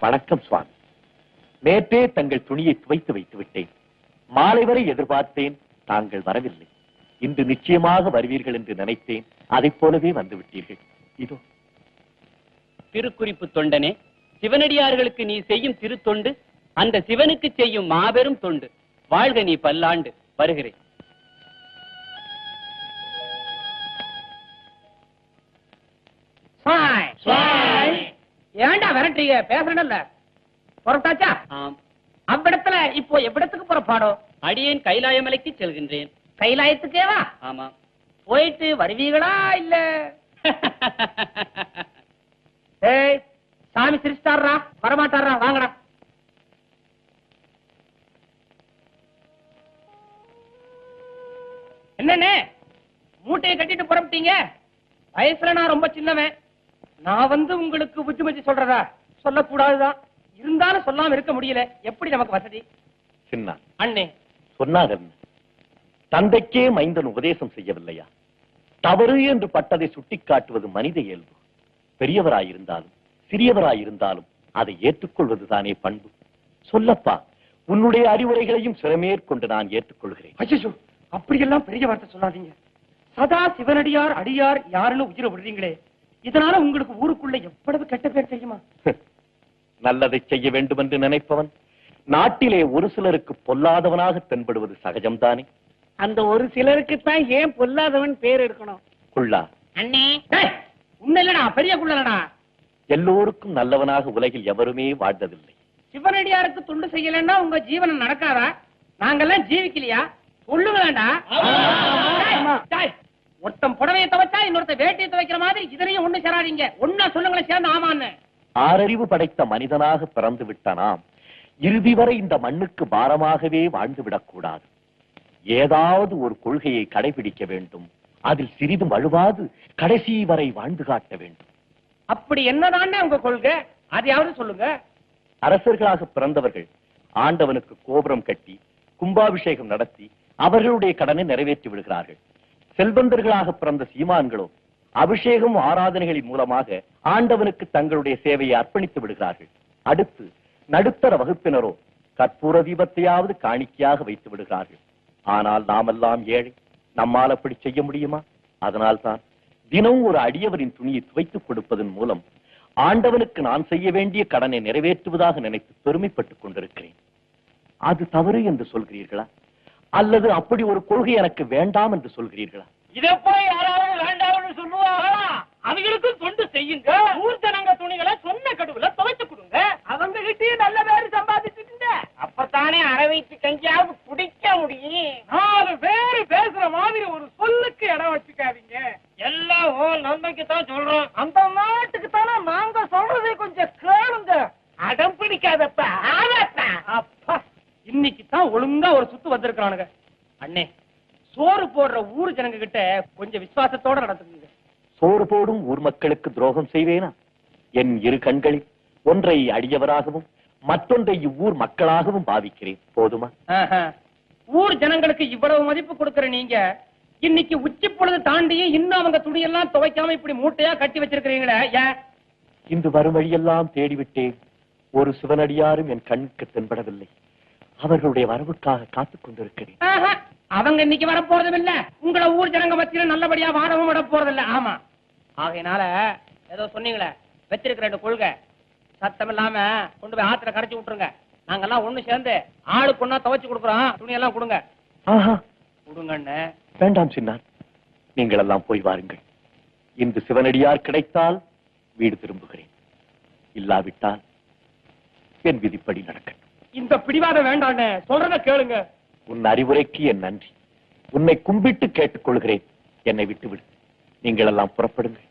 வணக்கம் சுவாமி. நேற்றே தங்கள் துணியை துவைத்து வைத்து விட்டேன். மாலை வரை எதிர்பார்த்தேன், தாங்கள் வரவில்லை. இன்று நிச்சயமாக வருவீர்கள் என்று நினைத்தேன். அதைப் போலவே வந்துவிட்டீர்கள். இதோ. திருக்குறிப்பு தொண்டனே, சிவனடியார்களுக்கு நீ செய்யும் திருத்தொண்டு அந்த சிவனுக்கு செய்யும் மாபெரும் தொண்டு. வாழ்க நீ பல்லாண்டு. வருகிறேன். ஏண்டா விரட்டீங்க? பேசணும்ல. புறப்பட்டாச்சா? அவ்விடத்துல இப்போ எவ்விடத்துக்கு புறப்பாடும்? அடியேன் கைலாயமலைக்கு செல்கின்றேன். கைலாயத்துக்கேவா? ஆமா. போயிட்டு வருவீங்களா இல்ல? ஏய், சாமி சிரிச்சிட்டாரா? வரமாட்டாரா? வாங்கடா. என்னண்ணே மூட்டையை கட்டிட்டு புறப்பட்டீங்க? வயசுல நான் ரொம்ப சின்னவன். நான் வந்து உங்களுக்கு புத்தி மச்சி சொல்றதா? சொல்லக்கூடாதுதான். இருந்தாலும் சொல்லாம இருக்க முடியல. எப்படி நமக்கு வசதி? சின்ன அண்ணே சொன்னார். தந்தைக்கே மைந்தன் உபதேசம் செய்யவில்லையா? தவறு என்று பட்டதை சுட்டிக்காட்டுவது மனித இயல்பு. பெரியவராயிருந்தாலும் சிறியவராயிருந்தாலும் அதை ஏற்றுக்கொள்வதுதானே பண்பு. சொல்லப்பா, உன்னுடைய அறிவுரைகளையும் சிறமேற்கொண்டு நான் ஏற்றுக்கொள்கிறேன். ஐயோ, அப்படியெல்லாம் பெரிய வார்த்தை சொல்லாதீங்க. சதா சிவனடியார் அடியார் யாருன்னு உயிரை விடுறீங்களே, இதனால உங்களுக்கு ஊருக்குள்ள எவ்வளவு கெட்ட பேர் தெரியுமா? நல்லதை செய்ய வேண்டும் என்று நினைப்பவன் நாட்டிலே ஒரு சிலருக்கு பொல்லாதவனாக தென்படுவது சகஜம்தானே. அந்த ஒரு சிலருக்குத்தான் ஏன் பொல்லாதவன் பேர் எடுக்கணும்? குள்ளா அண்ணே, உன்ன இல்லடா, பெரிய குள்ளடா. எல்லோருக்கும் நல்லவனாக உலகில் எவருமே வாழ்ந்ததில்லை. சிவனடியாருக்கு துண்டு செய்யலன்னா உங்க ஜீவனம் நடக்காதா? நாங்கெல்லாம் ஜீவிக்கலையா? சொல்லுங்களேண்டா. ஒருத்தன் புடவையை துவைச்சா இன்னொருத்த வேட்டியை துவைக்கிற மாதிரி இதனையும் ஒண்ணு சேராதீங்க. ஒன்னா சொல்லுங்களேன் சேர்ந்து ஆமான்னு. ஆறறிவு படைத்த மனிதனாக பிறந்து விட்ட நாம் இறுதி வரை இந்த மண்ணுக்கு பாரமாகவே வாழ்ந்து விடக்கூடாது. ஏதாவது ஒரு கொள்கையை கடைபிடிக்க வேண்டும். அதில் சிறிதும் வலுவாது கடைசி வரை வாழ்ந்து காட்ட வேண்டும். அப்படி என்னதானே உங்க கொள்கை? அதையாவது சொல்லுங்க. அரசர்களாக பிறந்தவர்கள் ஆண்டவனுக்கு கோபுரம் கட்டி கும்பாபிஷேகம் நடத்தி அவர்களுடைய கடனை நிறைவேற்றி விடுகிறார்கள். செல்வந்தர்களாக பிறந்த சீமான்களோ அபிஷேகம் ஆராதனைகளின் மூலமாக ஆண்டவனுக்கு தங்களுடைய சேவையை அர்ப்பணித்து விடுகிறார்கள். அடுத்து நடுத்தர வகுப்பினரோ கற்பூர தீபத்தையாவது காணிக்கையாக வைத்து விடுகிறார்கள். ஆனால் நாமெல்லாம் ஏழை. நம்மால் அப்படி செய்ய முடியுமா? அதனால்தான் தினம் ஒரு அடியவரின் துணியை துவைத்துக் கொடுப்பதன் மூலம் ஆண்டவனுக்கு நான் செய்ய வேண்டிய கடனை நிறைவேற்றுவதாக நினைத்து பெருமைப்பட்டுக் கொண்டிருக்கிறேன். அது தவறு என்று சொல்கிறீர்களா? அல்லது அப்படி ஒரு கொள்கை எனக்கு வேண்டாம் என்று சொல்கிறீர்களா? இதை போய் யாராவது வேண்டாம்னு சொல்லுவாங்களா? அவங்களுக்கும் தொண்டு செய்யுங்க. ஊர்த்தனங்க துணிகளை சொன்ன கடுவுல துவைச்சு கொடுங்க. அவங்க கிட்டயும் நல்ல பேரு சம்பாதிச்சுட்டு அப்பத்தானே அரை வயிற்று கஞ்சியாவது குடிக்க முடியும். 4 பேரு பேசுற மாதிரி ஒரு சொல்லுக்கு இடம் வச்சுக்காதீங்க. எல்லாம் நன்மைக்கு தான் சொல்றோம். அந்த நாட்டுக்கு தானே நாங்க சொல்றதை கொஞ்சம் கேளுங்க. அடம் பிடிக்காதப்ப. அப்பா, இன்னைக்கு தான் ஒழுங்கா ஒரு சுத்து வந்திருக்கானுங்க. அண்ணே, சோறு போடுற ஊர் ஜனங்க கிட்ட கொஞ்சம் விசுவாசத்தோட நடந்துங்க. சோறு போடும் ஊர் மக்களுக்கு துரோகம் செய்வேனா? என் இரு கண்களில் ஒன்றை அடியவராகவும் மற்றொன்றை இவ்வூர் மக்களாகவும் பாவிக்கிறேன். போதுமா? ஊர் ஜனங்களுக்கு இவ்வளவு மதிப்பு கொடுக்கிற நீங்க இன்னைக்கு உச்சி பொழுது தாண்டி இன்னும் அவங்க துணியெல்லாம் துவைக்காம இப்படி மூட்டையா கட்டி வச்சிருக்கிறீங்களே, ஏன்? இன்று வரும் வழியெல்லாம் தேடிவிட்டேன். ஒரு சிவனடியாரும் என் கண்ணுக்கு தென்படவில்லை. அவர்களுடைய வரவுக்காக காத்துக் கொண்டிருக்கிறேன். அவங்க இன்னைக்கு வர போறதும் இல்ல. உங்களை ஊர் ஜனங்க மத்தியில நல்லபடியா வாழவும் விட போறதில்ல. ஆமா, ஆகையினால ஏதோ சொன்னீங்களே வச்சிருக்கிற 2 கொள்கை சத்தம் இல்லாம கொண்டு போய் ஆத்துல கரைச்சி விட்டுருங்க. நாங்கெல்லாம் ஒண்ணு சேர்ந்து ஆளுக்கு ஒண்ணா துவைச்சு கொடுக்குறோம். துணியெல்லாம் கொடுங்க. கொடுங்கன்னு. வேண்டாம் சின்னார், நீங்கள் எல்லாம் போய் வாருங்கள். இன்று சிவனடியார் கிடைத்தால் வீடு திரும்புகிறேன். இல்லாவிட்டால் என் விதிப்படி நடக்கட்டும். இந்த பிடிவாதம் வேண்டாண்ணே, சொல்றத கேளுங்க. உன் அறிவுரைக்கு என் நன்றி. உன்னை கும்பிட்டு கேட்டுக்கொள்கிறேன். என்னை விட்டுவிடு. நீங்கள் எல்லாம் புறப்படுங்கள்.